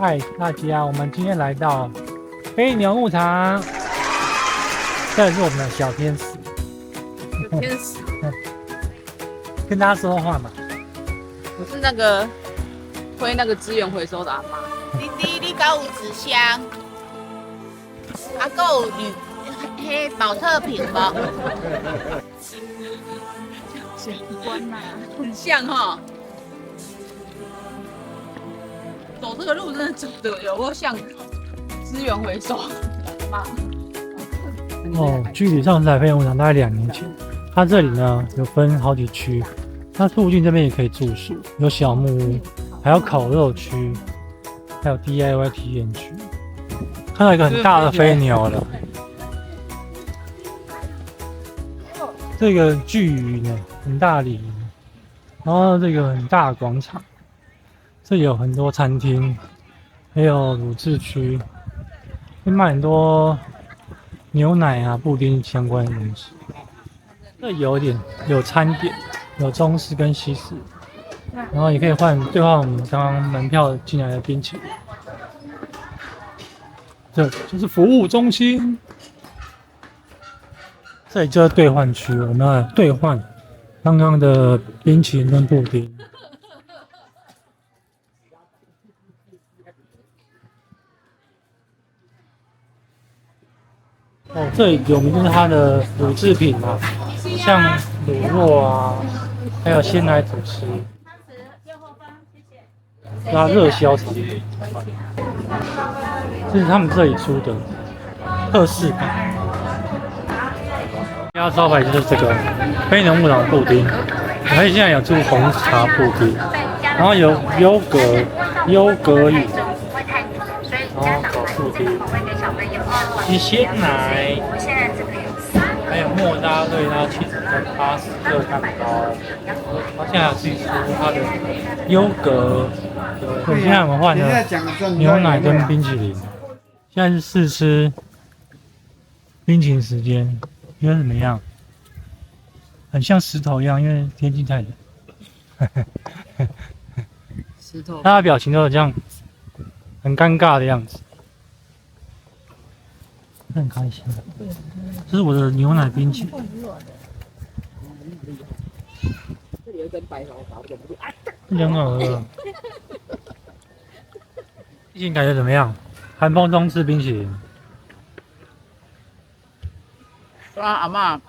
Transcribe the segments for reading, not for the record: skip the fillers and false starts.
嗨，大家，我们今天来到飞牛牧场，这是我们的小天使，小天使，跟大家说话嘛。我是那个推那个资源回收的阿妈。你搞有纸箱，啊，还有铝迄保特瓶无？相关啊，很像哈。走这个路真的走的有够像资源回收的阿嬷。哦，距离上次来飞牛牧场大概2年前，它这里呢有分好几区，它附近这边也可以住宿，有小木屋，还有烤肉区，还有 DIY 体验区。看到一个很大的飞牛了，这个巨鱼呢，很大鲤鱼，然后这个很大的广场，这里有很多餐厅，还有乳制区，会卖很多牛奶啊、布丁相关的东西。这有餐点，有中式跟西式，然后也可以兑换我们刚刚门票进来的冰淇淋。这就是服务中心，这里就是兑换区，我们要来兑换刚刚的冰淇淋跟布丁。哦，这里有名就是它的乳制品嘛，像乳酪啊，还有鲜奶吐司，它热销产品。这是他们这里出的特仕版，家招牌就是这个飞牛牧场布丁，还有现在有出红茶布丁，然后有优格饮，然后狗布丁，是鲜奶，还有莫扎瑞拉起司跟巴斯克蛋糕，然后现在有自己出它的优格。对，现在我们换了牛奶跟冰淇淋。现在是试吃冰淇淋时间，觉得怎么样？很像石头一样，因为天气太冷。石头。大家表情都有这样，很尴尬的样子。很开心。这是我的牛奶冰淇淋。这里有一根白头发，忍不住。这很好喝。冰淇淋感觉怎么样？寒风中吃冰淇淋。刚刚阿嬷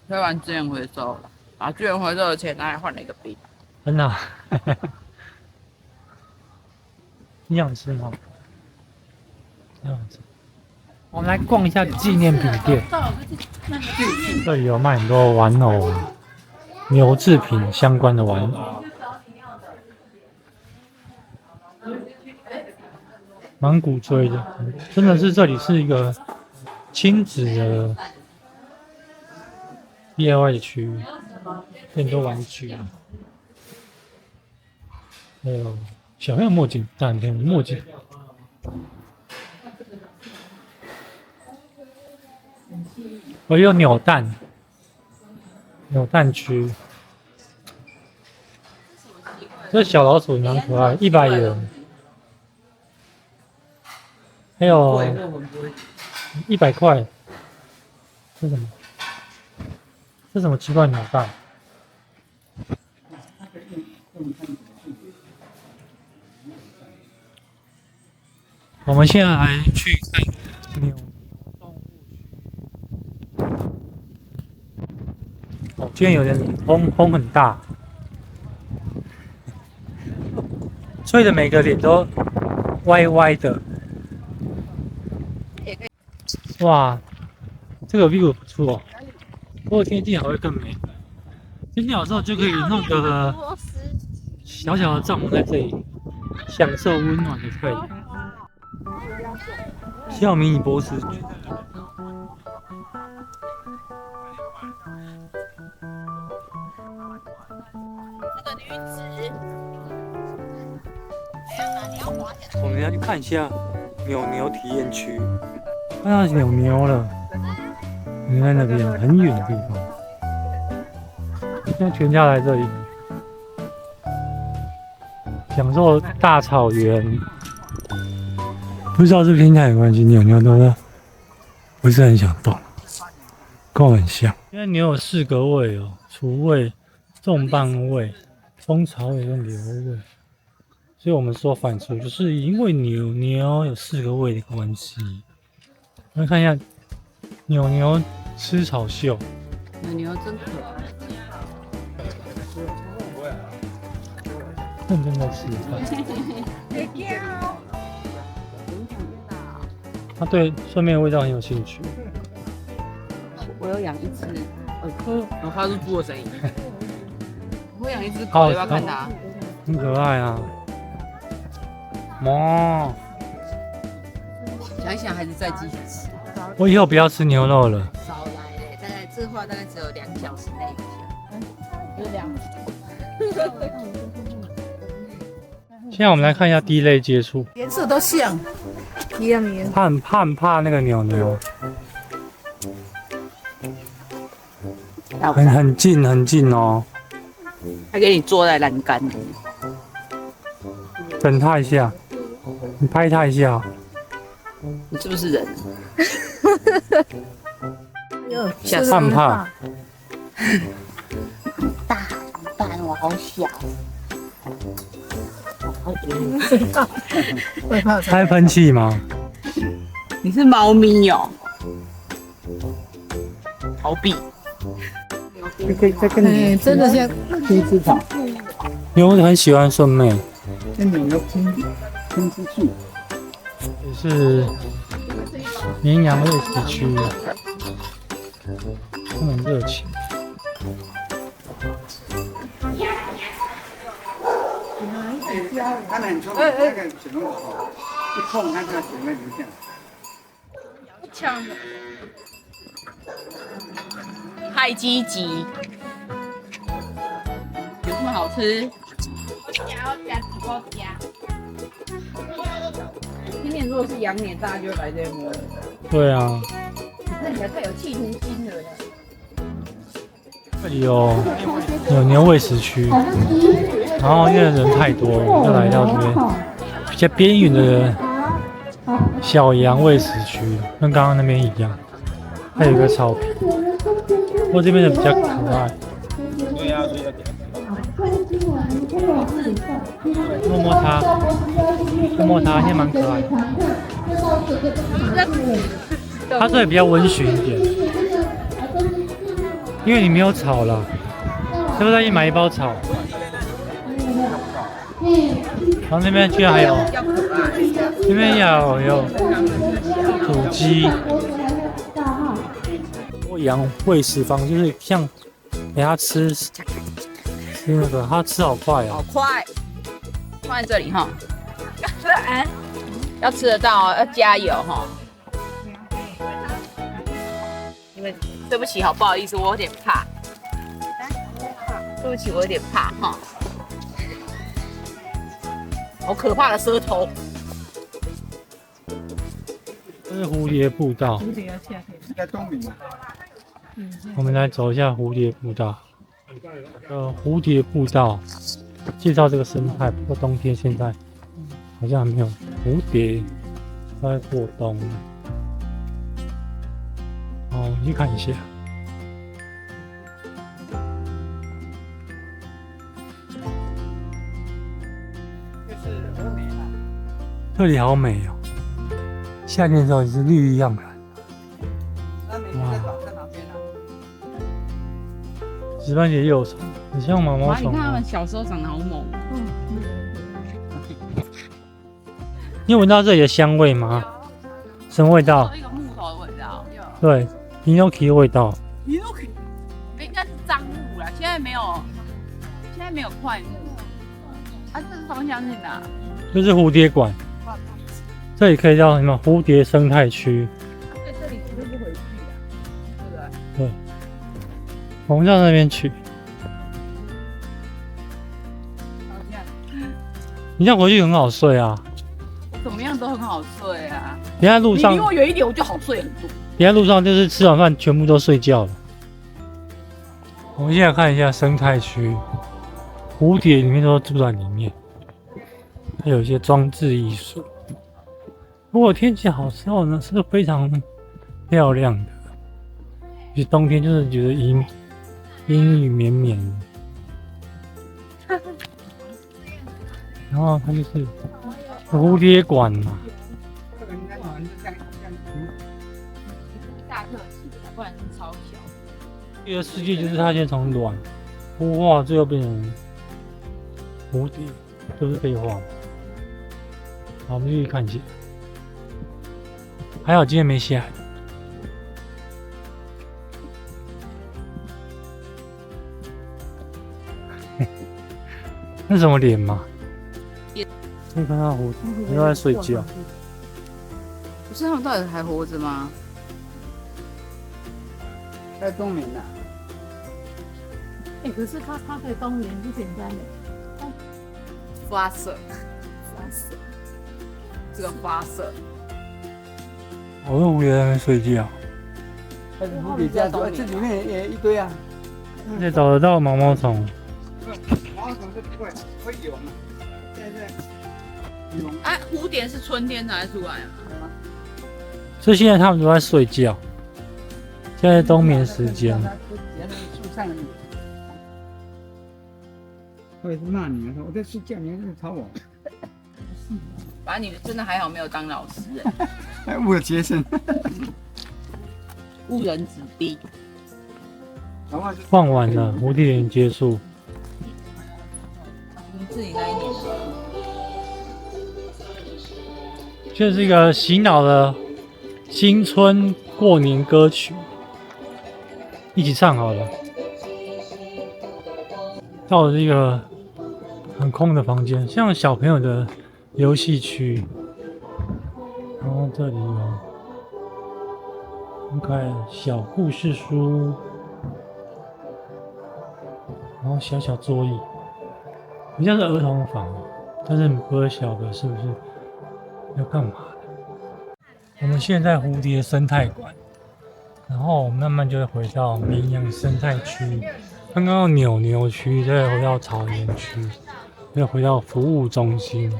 推完资源回收，把资源回收的钱拿来换了一个冰。真的、啊？你想吃吗？你想吃？我们来逛一下纪念品店。这里有卖很多玩偶、牛制品相关的玩偶。蛮鼓吹的，真的是这里是一个亲子的 DIY 的区域，很多玩具，还有小朋友墨镜，大人墨镜。我有扭蛋区，这小老鼠蛮可爱，100元。还有100块，这是什么？这什么奇怪扭蛋？我们现在来去看牛动物区。哦，今天有点风很大，吹的每个脸都歪歪的。哇，这个 view 不错，不过天气好会更美。天气好之后就可以弄个小小的帐篷在这里，享受温暖的太阳。笑迷你波斯菊，这个女子，我们要去看一下牛体验区。看到有牛了，牛在那边很远的地方。现在全家来这里，享受大草原。不知道是不是听起来有关系，牛都不是很想动，跟我很像。因为牛有4个胃哦，雏胃、重磅胃、蜂巢胃跟瘤胃，所以我们说反刍就是因为牛有4个胃的关系。我们看一下牛吃草秀，牛真可爱。认真在吃饭。他对顺便的味道很有兴趣。我有养一只，然后发出猪的声音。我会养一只狗，要不要看它？很可爱啊。哦，想一想还是再继续吃。我以后不要吃牛肉了。少来嘞，大概这话大概只有2小时内就2。现在我们来看一下第一类接触，颜色都像，一样。怕那个牛，很近哦。还给你坐在栏杆里。等它一下，你拍它一下。你是不是人？怕不怕？大蛋，我好小。它会喷气吗？你是猫咪哦，逃避。可以再跟你，真的像听吃草，牛很喜欢顺妹，跟牛听出去。也是绵羊喂食区，他们很热情。他们很聪明，那个水龙头一碰，它就水会流下来。呛的。太积极，有这么好吃？今年如果是羊年，大家就会来这边摸。对啊，看起来太有企图心了。这里有牛喂食区，然后因为人太多了，就来到这边比较边缘的小羊喂食区，跟刚刚那边一样，还有一个草坪。不过这边的比较可爱。摸它，也蛮可爱的。它这里比较温驯一点，因为你没有草了，是不是？再买一包草。然后那边居然还有，那边有土鸡。羊喂食方就是像给它吃那个，它吃好快哦，好快，放在这里哈。要吃得到哦，要加油哈。你们对不起，好不好意思，我有点怕。对不起，我有点怕哈。好可怕的舌头。这是蝴蝶步道。在东明啊。我们来走一下蝴蝶步道。蝴蝶步道介绍这个生态，不过冬天现在好像还没有蝴蝶在过冬。好，我们去看一下。这里好美哦，夏天的时候也是绿意盎然。石斑节幼虫，很像毛毛虫。你看它们小时候长得好猛。你有闻到这里的香味吗？什么味道？一个木头的味道。对，inoki 的味道。inoki 应该是樟木啦，现在没有块木。啊，这是方向是哪？这是蝴蝶馆，这里可以叫什么？蝴蝶生态区。对，这里绝对不回去的，对不对？对。我们到那边去。你这样回去很好睡啊。怎么样都很好睡啊。等下路上，你离我远一点，我就好睡很多。等下路上就是吃完饭全部都睡觉了。我们现在看一下生态区，蝴蝶里面都住在里面。还有一些装置艺术。如果天气好时候呢，是非常漂亮的。其实冬天就是觉得阴雨绵绵，然后它就是蝴蝶馆嘛。大特写，不然是超小。这个世界就是它先从卵孵化，最后变成蝴蝶，这不是废话吗？好，我们继续看一下。还好今天没下雨。那什么脸吗？可以看到蝴蝶都在睡觉。不是他们到底还活着吗？在冬眠了。可是它可以冬眠不简单的。发射，这个发射。我的蝴蝶在那边睡觉。蝴蝶家族，这里面也一堆啊。而且找得到毛毛虫。毛虫是不会有嘛？现在有。哎，蝴蝶是春天才出来啊？所以现在他们都在睡觉。现在冬眠时间。树上。我也是骂你们，我在睡觉，你还在吵我。反正你真的还好没有当老师，还误了学生。误人子弟。放完了，蝴蝶园结束。你自己那一年。这是一个洗脑的新春过年歌曲，一起唱好了。到了这个很空的房间，像小朋友的游戏区。然后这里有你看小故事书，然后小小桌椅，很像是儿童房，但是不晓得是不是要干嘛的。我们现在蝴蝶生态馆，然后慢慢就会回到绵羊生态区，刚刚到牛区，再回到草原区，再回到服务中心，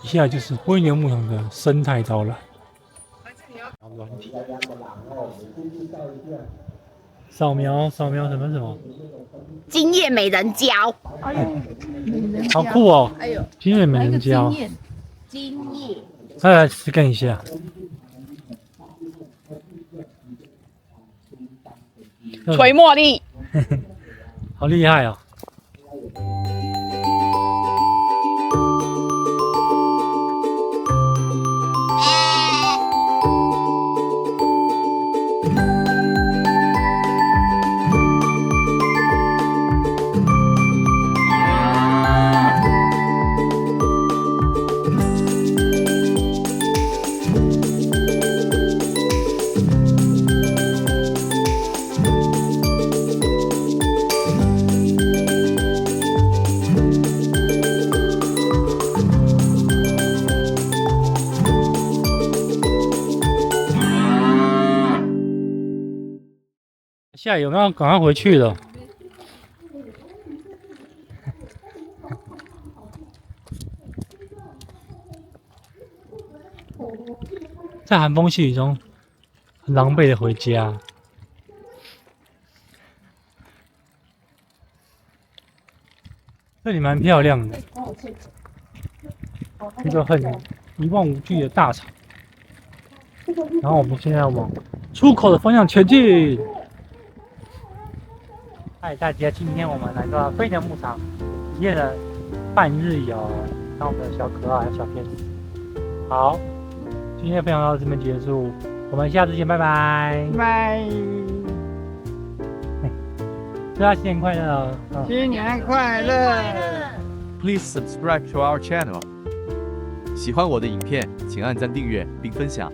一下就是灰牛牧场的生态导览。扫描什么？金叶美人蕉，好酷哦！哎呦，金叶美人蕉，金叶，再来试看一下。锤茉莉，好厉害哦！下雨有没有赶快回去了？在寒风细雨中，很狼狈的回家。这里蛮漂亮的，一个很一望无际的大场。然后我们现在往出口的方向前进。嗨，大家，今天我们来到飞牛牧场，体验了半日游，看我们的小可爱、小天使。好，今天的分享到这边结束，我们下次见，拜拜。拜，祝大家新年快乐！新年快乐。 Please subscribe to our channel。喜欢我的影片，请按赞订阅并分享。